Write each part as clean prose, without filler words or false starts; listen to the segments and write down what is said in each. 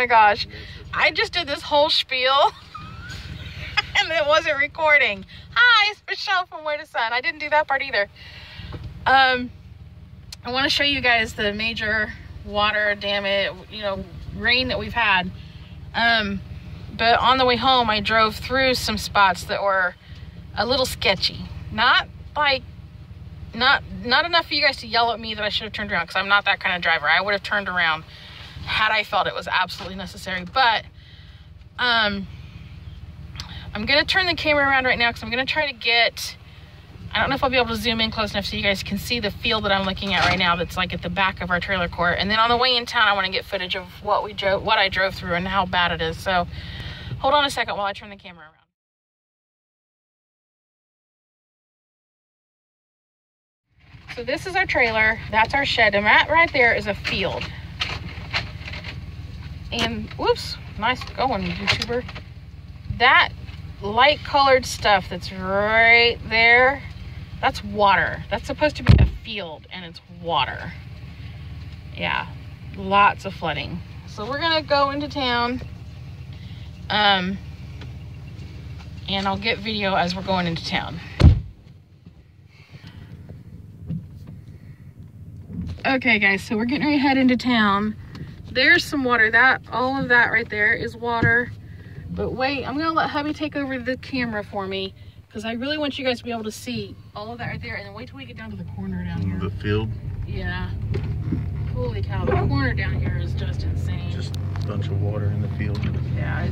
my gosh. I just did this whole spiel and it wasn't recording. Hi, it's Michelle from Where to Sun. I didn't do that part either. I want to show you guys the major water damage, rain that we've had. But on the way home, I drove through some spots that were a little sketchy. Not enough for you guys to yell at me that I should have turned around, because I'm not that kind of driver. I would have turned around had I felt it was absolutely necessary. But I'm gonna turn the camera around right now, because I'm gonna try to get, I don't know if I'll be able to zoom in close enough so you guys can see the field that I'm looking at right now that's like at the back of our trailer court. And then on the way in town, I want to get footage of what I drove through and how bad it is. So hold on a second while I turn the camera around. So this is our trailer, that's our shed, and right there is a field. And whoops, nice going, YouTuber. That light colored stuff that's right there, that's water. That's supposed to be a field, and it's water. Yeah, lots of flooding. So we're gonna go into town, and I'll get video as we're going into town. Okay guys, so we're getting ready to head into town. There's some water. All of that right there is water. But wait, I'm gonna let hubby take over the camera for me, because I really want you guys to be able to see all of that right there. And then wait till we get down to the corner down here. The field? Yeah. Holy cow, the corner down here is just insane. Just a bunch of water in the field. Yeah,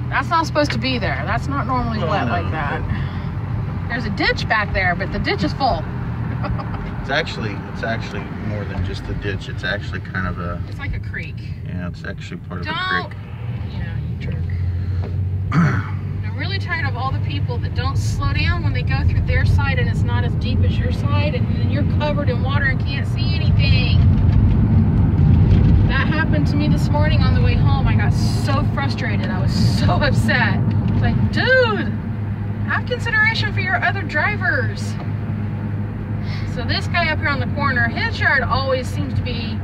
that's not supposed to be there. That's not normally wet like that. There's a ditch back there, but the ditch is full. It's actually more than just a ditch. It's actually kind of a... It's like a creek. Yeah, it's actually part of a creek. Yeah, you jerk. I'm really tired of all the people that don't slow down when they go through their side and it's not as deep as your side, and then you're covered in water and can't see anything. That happened to me this morning on the way home. I got so frustrated. I was so upset. It's like, dude, have consideration for your other drivers. So this guy up here on the corner, his yard always seems to be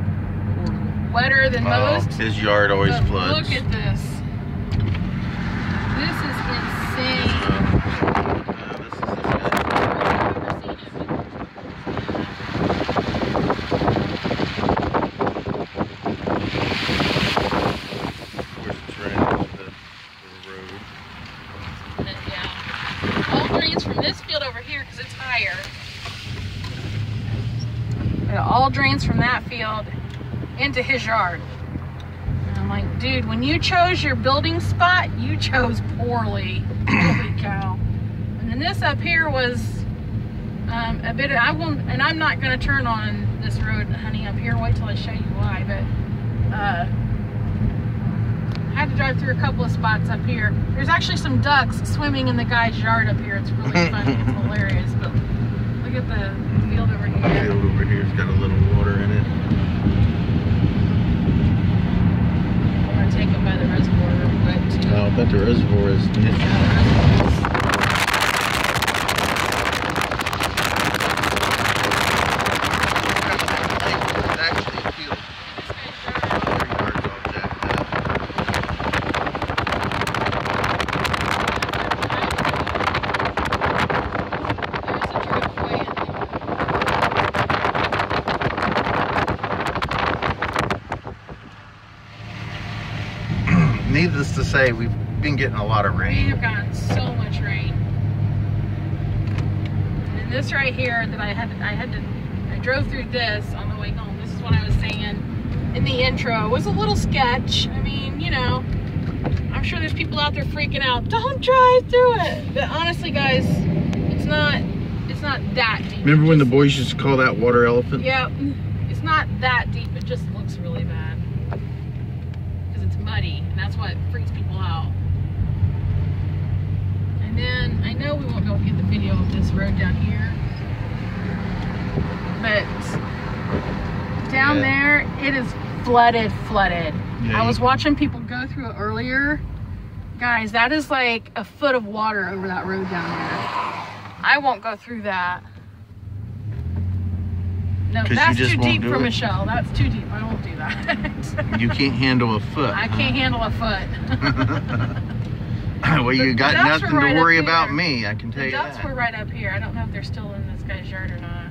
wetter than most. His yard always floods. Look at this. This is insane. This is insane. Of course, it's right off the road. Yeah. All drains from this field over here because it's higher. It all drains from that field into his yard. And I'm like, dude, when you chose your building spot, you chose poorly. Holy cow. And then this up here was a bit of, and I'm not going to turn on this road, honey, up here. Wait till I show you why. But I had to drive through a couple of spots up here. There's actually some ducks swimming in the guy's yard up here. It's really funny. It's hilarious. But look at the field over here. The field over here's got a little water in it. I'm going to take them by the reservoir real quick too. Oh, I bet the reservoir is nifty. Needless to say, we've been getting a lot of rain. We have gotten so much rain. And this right here that I drove through this on the way home. This is what I was saying in the intro. It was a little sketch. I mean, I'm sure there's people out there freaking out. Don't drive through it. But honestly, guys, it's not that deep. Remember when the boys used to call that water elephant? Yeah, it's not that deep. It just looks really bad. Muddy, and that's what freaks people out. And then I know we won't be able to get the video of this road down here, but down there it is flooded. Yeah. I was watching people go through it earlier. Guys, that is like a foot of water over that road down there. I won't go through that. No, that's too deep for Michelle. That's too deep. I won't do that. You can't handle a foot. I can't handle a foot. Well, you got nothing to worry about me, I can tell you that. The ducks were right up here. I don't know if they're still in this guy's yard or not.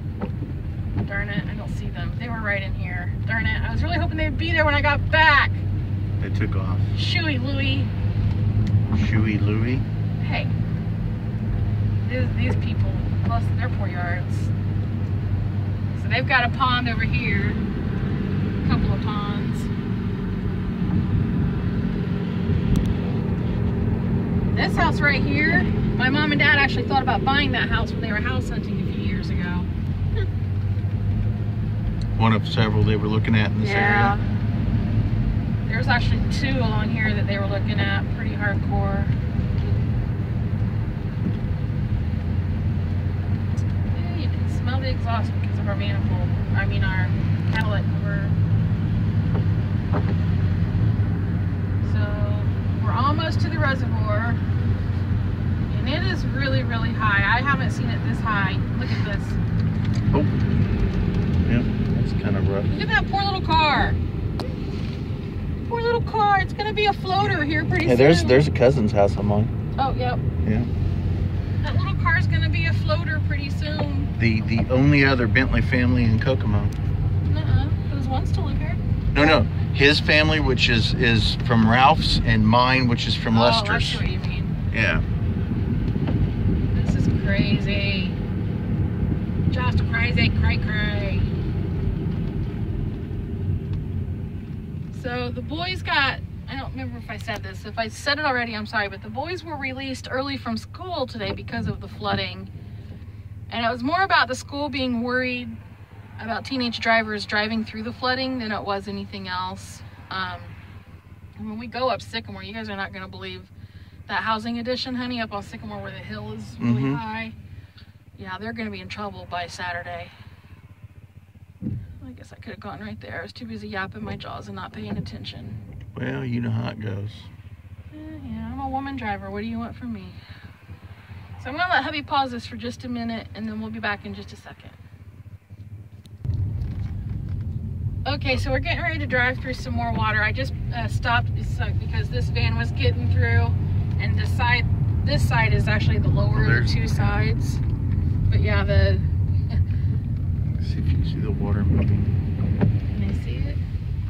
Darn it, I don't see them. They were right in here. Darn it, I was really hoping they'd be there when I got back. They took off. Shooey Louie. Shooey Louie? Hey. These people, plus their poor yards. So they've got a pond over here. A couple of ponds. This house right here, my mom and dad actually thought about buying that house when they were house hunting a few years ago. One of several they were looking at in this area. There's actually 2 along here that they were looking at, pretty hardcore. Yeah, you can smell the exhaust because of our manifold. I mean our catalytic converter. So we're almost to the reservoir. And it is really, really high. I haven't seen it this high. Look at this. Oh. Yeah, that's kind of rough. Look at that poor little car. Poor little car. It's gonna be a floater here pretty soon. There's a cousin's house I'm on. Oh, yep. Yeah. That little car's gonna be a floater pretty soon. The only other Bentley family in Kokomo. Does one still live here? No. His family, which is from Ralph's, and mine, which is from Lester's. I see what you mean. Yeah. This is crazy. Just crazy, cray. So the boys got, I don't remember if I said this. If I said it already, I'm sorry, but the boys were released early from school today because of the flooding. And it was more about the school being worried about teenage drivers driving through the flooding than it was anything else. And when we go up Sycamore, you guys are not going to believe that housing addition, honey, up on Sycamore where the hill is really high. Yeah, they're going to be in trouble by Saturday. I guess I could have gone right there. I was too busy yapping my jaws and not paying attention. Well, you know how it goes. Yeah, I'm a woman driver. What do you want from me? So I'm going to let hubby pause this for just a minute, and then we'll be back in just a second. Okay, so we're getting ready to drive through some more water. I just stopped because this van was getting through, and this side is actually the lower of the 2 sides. But yeah, Let's see if you see the water moving. Can I see it?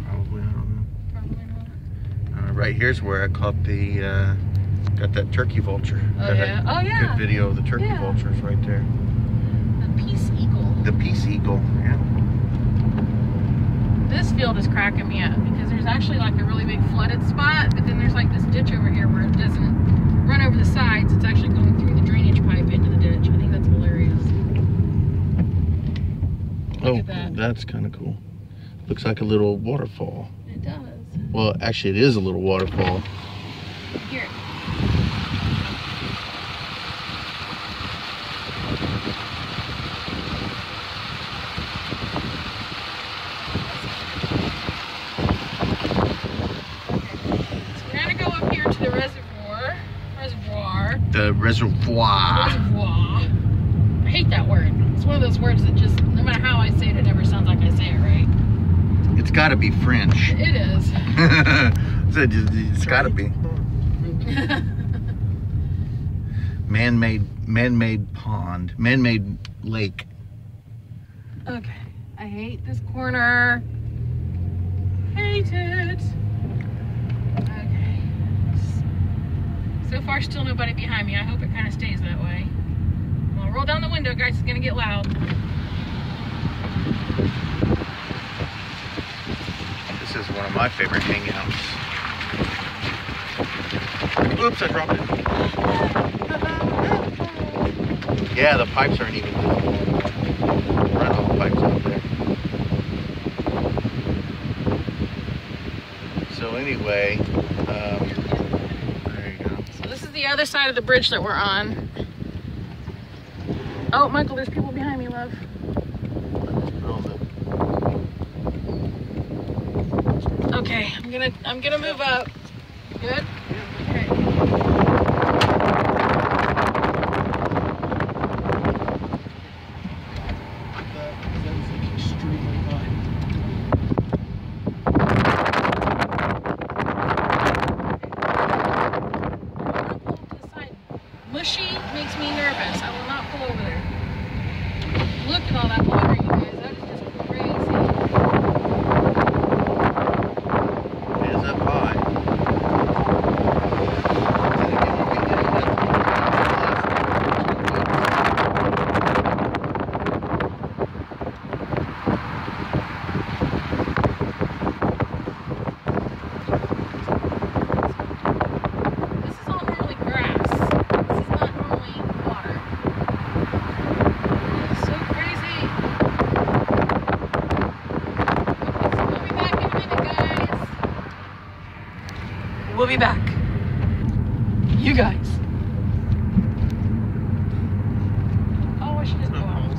Probably, I don't know. Probably not. Right here's where I caught got that turkey vulture. Oh, yeah? Oh, yeah. Good video of the turkey vultures right there. The Peace Eagle. The Peace Eagle, yeah. This field is cracking me up because there's actually like a really big flooded spot, but then there's like this ditch over here where it doesn't run over the sides. It's actually going through the drainage pipe into the ditch. I think that's hilarious. Look at that. That's kind of cool. Looks like a little waterfall. It does. Well, actually, it is a little waterfall. Here. The reservoir. I hate that word. It's one of those words that just, no matter how I say it, it never sounds like I say it right. It's got to be French. It is. It's got to be. Man-made pond, man-made lake. Okay, I hate this corner. Hate it. Okay. So far, still nobody behind me. I hope it kind of stays that way. Well, roll down the window, guys. It's gonna get loud. This is one of my favorite hangouts. Oops, I dropped it. Yeah, the pipes aren't even visible. Runoff pipes out there. So anyway, there you go. So this is the other side of the bridge that we're on. Oh, Michael, there's people behind me, love. Okay, I'm gonna move up. Good? Okay. me nervous. I will not pull over there. Look at all that water, you guys. That is just crazy. It is up high. We'll be back. You guys. Oh, I should just go out.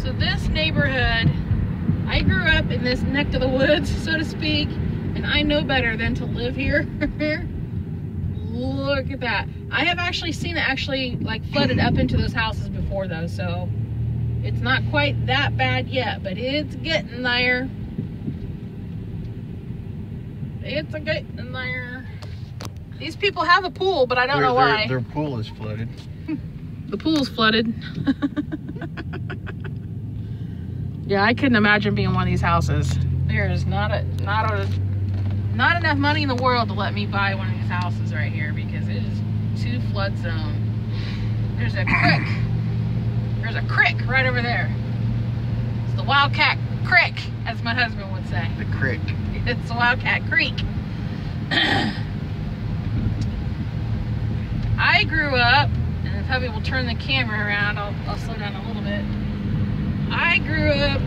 So this neighborhood, I grew up in this neck of the woods, so to speak, and I know better than to live here. Look at that. I have actually seen it actually like flooded up into those houses before though, so it's not quite that bad yet, but it's getting there. It's a getting there. These people have a pool, but I don't know why. Their pool is flooded. The pool's flooded. Yeah, I couldn't imagine being in one of these houses. There is not enough money in the world to let me buy one of these houses right here because it is too flood zone. There's a creek. There's a creek right over there. It's the Wildcat Creek, as my husband would say. The creek. It's Wildcat Creek. I grew up, and if hubby will turn the camera around, I'll slow down a little bit. I grew up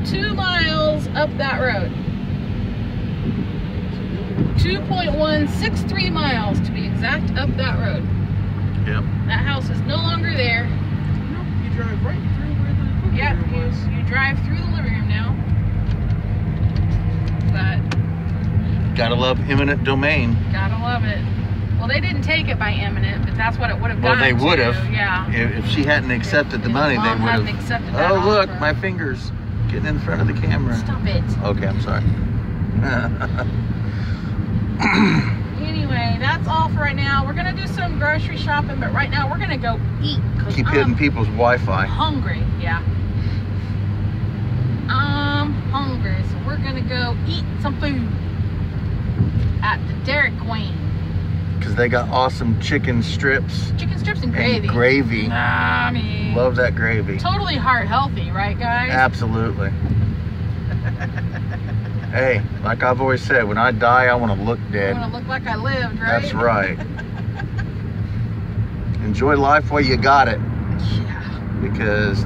2 miles up that road. 2.163 miles to be exact up that road. Yep. That house is no longer there. No, you drive right through where the living room was. You drive through the living room now. But gotta love eminent domain. Gotta love it. Well, they didn't take it by eminent, but that's what it would have gone to. Well, they would have. Yeah. If she hadn't accepted the money, they would have. Accepted Oh, that look, offer. my fingers getting in front of the camera. Stop it. Okay, I'm sorry. Anyway, that's all for right now. We're gonna do some grocery shopping, but right now we're gonna go eat. Keep hitting people's Wi-Fi. Hungry, yeah. I'm hungry, so we're gonna go eat some food at the Dairy Queen. Because they got awesome chicken strips. Chicken strips and gravy. And gravy. I mean, love that gravy. Totally heart healthy, right, guys? Absolutely. Hey, like I've always said, when I die, I want to look dead. I want to look like I lived, right? That's right. Enjoy life while you got it. Yeah. Because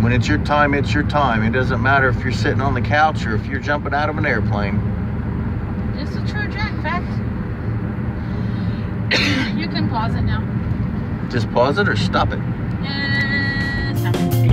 when it's your time, it's your time. It doesn't matter if you're sitting on the couch or if you're jumping out of an airplane. It's a true Jack fact. You can pause it now. Just pause it or stop it. Stop it.